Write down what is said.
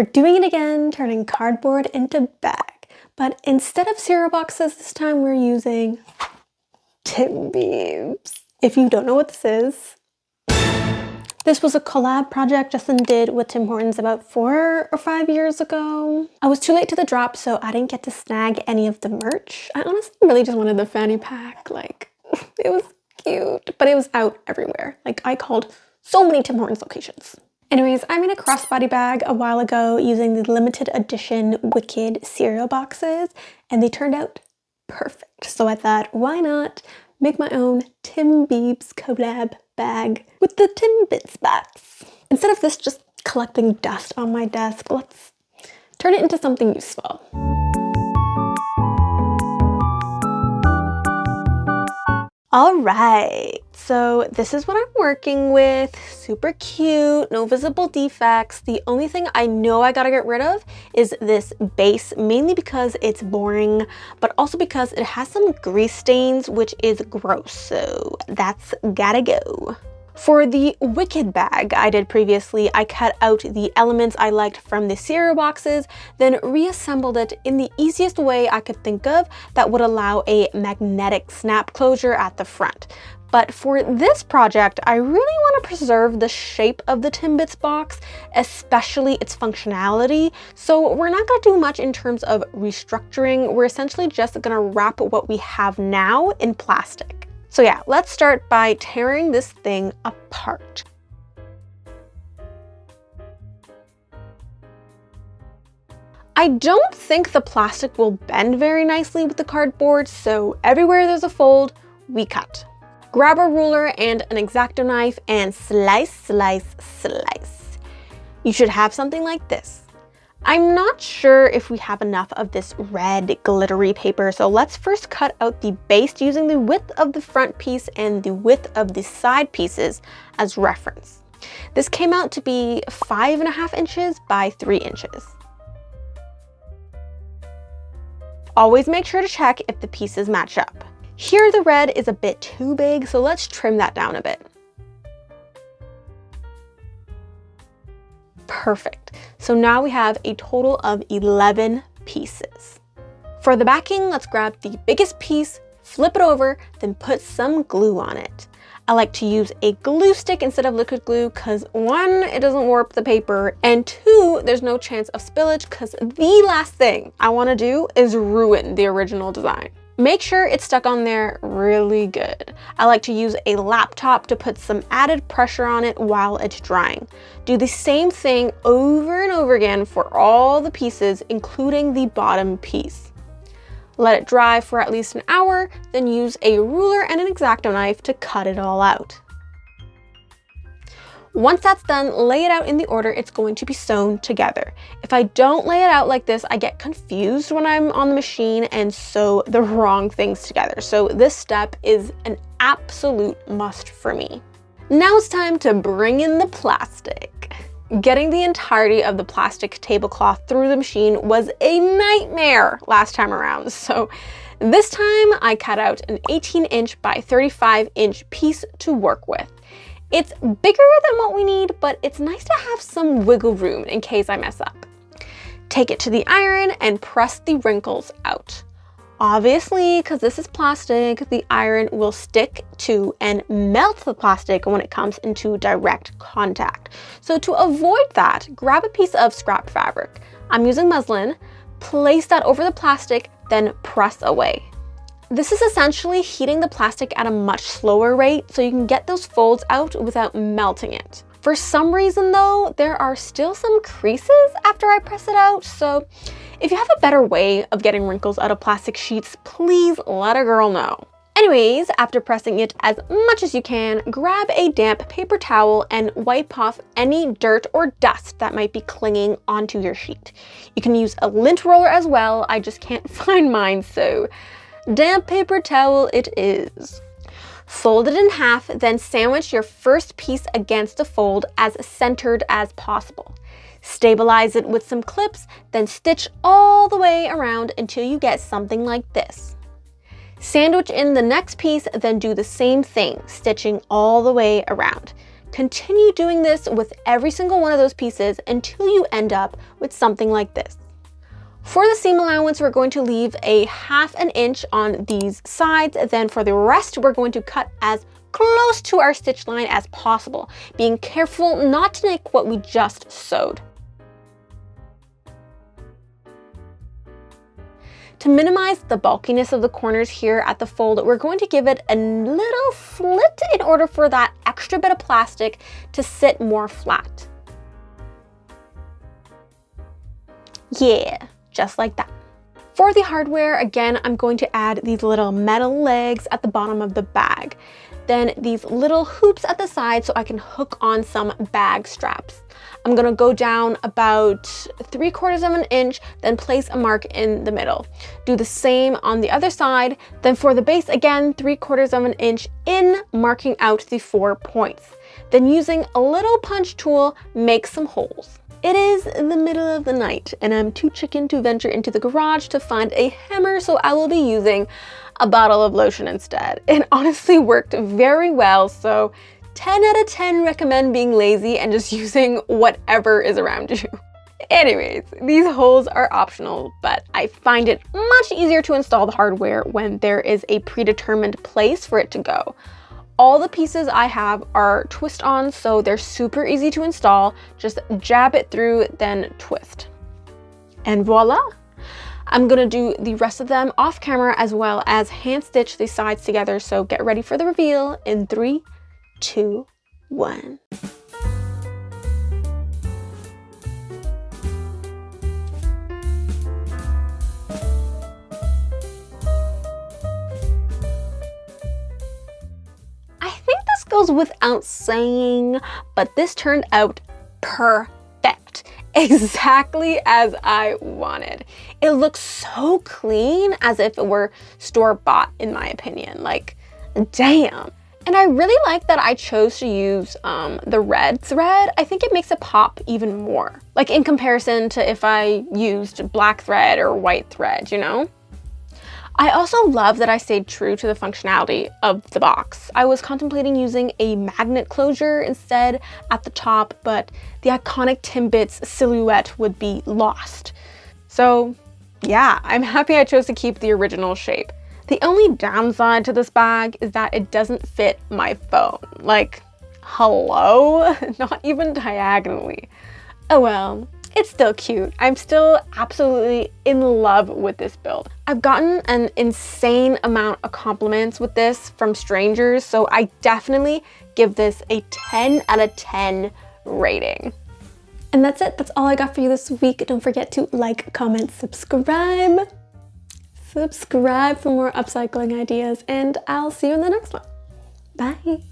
We're doing it again, turning cardboard into bag. But instead of cereal boxes, this time we're using biebs. If you don't know what this was a collab project Justin did with Tim Hortons about 4 or 5 years ago. I was too late to the drop, so I didn't get to snag any of the merch. I honestly really just wanted the fanny pack. Like, it was cute, but it was out everywhere. Like, I called so many Tim Hortons locations. Anyways, I made a crossbody bag a while ago using the limited edition Wicked cereal boxes, and they turned out perfect. So I thought, why not make my own Tim Biebs collab bag with the Timbits box? Instead of this just collecting dust on my desk, let's turn it into something useful. All right, so this is what I'm working with. Super cute, no visible defects. The only thing I know I gotta get rid of is this base, mainly because it's boring, but also because it has some grease stains, which is gross, so that's gotta go. For the Wicked bag I did previously, I cut out the elements I liked from the cereal boxes, then reassembled it in the easiest way I could think of that would allow a magnetic snap closure at the front. But for this project, I really want to preserve the shape of the Timbits box, especially its functionality. So we're not going to do much in terms of restructuring. We're essentially just going to wrap what we have now in plastic. So yeah, let's start by tearing this thing apart. I don't think the plastic will bend very nicely with the cardboard, so everywhere there's a fold, we cut. Grab a ruler and an X-Acto knife and slice, slice, slice. You should have something like this. I'm not sure if we have enough of this red glittery paper, so let's first cut out the base using the width of the front piece and the width of the side pieces as reference. This came out to be 5.5 inches by 3 inches. Always make sure to check if the pieces match up. Here the red is a bit too big, so let's trim that down a bit. Perfect. So now we have a total of 11 pieces. For the backing, let's grab the biggest piece, flip it over, then put some glue on it. I like to use a glue stick instead of liquid glue because 1, it doesn't warp the paper, and 2, there's no chance of spillage because the last thing I want to do is ruin the original design. Make sure it's stuck on there really good. I like to use a laptop to put some added pressure on it while it's drying. Do the same thing over and over again for all the pieces, including the bottom piece. Let it dry for at least an hour, then use a ruler and an X-Acto knife to cut it all out. Once that's done, lay it out in the order it's going to be sewn together. If I don't lay it out like this, I get confused when I'm on the machine and sew the wrong things together. So this step is an absolute must for me. Now it's time to bring in the plastic. Getting the entirety of the plastic tablecloth through the machine was a nightmare last time around. So this time I cut out an 18-inch by 35-inch piece to work with. It's bigger than what we need, but it's nice to have some wiggle room in case I mess up. Take it to the iron and press the wrinkles out. Obviously, because this is plastic, the iron will stick to and melt the plastic when it comes into direct contact. So to avoid that, grab a piece of scrap fabric. I'm using muslin. Place that over the plastic, then press away. This is essentially heating the plastic at a much slower rate so you can get those folds out without melting it. For some reason though, there are still some creases after I press it out, so if you have a better way of getting wrinkles out of plastic sheets, please let a girl know. Anyways, after pressing it as much as you can, grab a damp paper towel and wipe off any dirt or dust that might be clinging onto your sheet. You can use a lint roller as well, I just can't find mine, so damp paper towel it is. Fold it in half, then sandwich your first piece against the fold as centered as possible. Stabilize it with some clips, then stitch all the way around until you get something like this. Sandwich in the next piece, then do the same thing, stitching all the way around. Continue doing this with every single one of those pieces until you end up with something like this. For the seam allowance, we're going to leave a 1/2 inch on these sides. Then for the rest, we're going to cut as close to our stitch line as possible, being careful not to nick what we just sewed. To minimize the bulkiness of the corners here at the fold, we're going to give it a little slit in order for that extra bit of plastic to sit more flat. Yeah, just like that. For the hardware, again, I'm going to add these little metal legs at the bottom of the bag. Then these little hoops at the side so I can hook on some bag straps. I'm gonna go down about 3/4 inch, then place a mark in the middle. Do the same on the other side. Then for the base, again, 3/4 inch in, marking out the 4 points. Then using a little punch tool, make some holes. It is in the middle of the night and I'm too chicken to venture into the garage to find a hammer, so I will be using a bottle of lotion instead. It honestly worked very well, so 10 out of 10 recommend being lazy and just using whatever is around you. Anyways, these holes are optional, but I find it much easier to install the hardware when there is a predetermined place for it to go. All the pieces I have are twist-ons, so they're super easy to install. Just jab it through, then twist. And voila! I'm gonna do the rest of them off camera as well as hand stitch the sides together, so get ready for the reveal in 3, 2, 1. Goes without saying, but this turned out perfect, exactly as I wanted. It looks so clean, as if it were store-bought in my opinion. Like, damn. And I really like that I chose to use the red thread. I think it makes it pop even more, like in comparison to if I used black thread or white thread, you know? I also love that I stayed true to the functionality of the box. I was contemplating using a magnet closure instead at the top, but the iconic Timbits silhouette would be lost. So yeah, I'm happy I chose to keep the original shape. The only downside to this bag is that it doesn't fit my phone. Like, hello? Not even diagonally. Oh well. It's still cute. I'm still absolutely in love with this build. I've gotten an insane amount of compliments with this from strangers, so I definitely give this a 10 out of 10 rating. And that's it. That's all I got for you this week. Don't forget to like, comment, subscribe. Subscribe for more upcycling ideas, and I'll see you in the next one. Bye.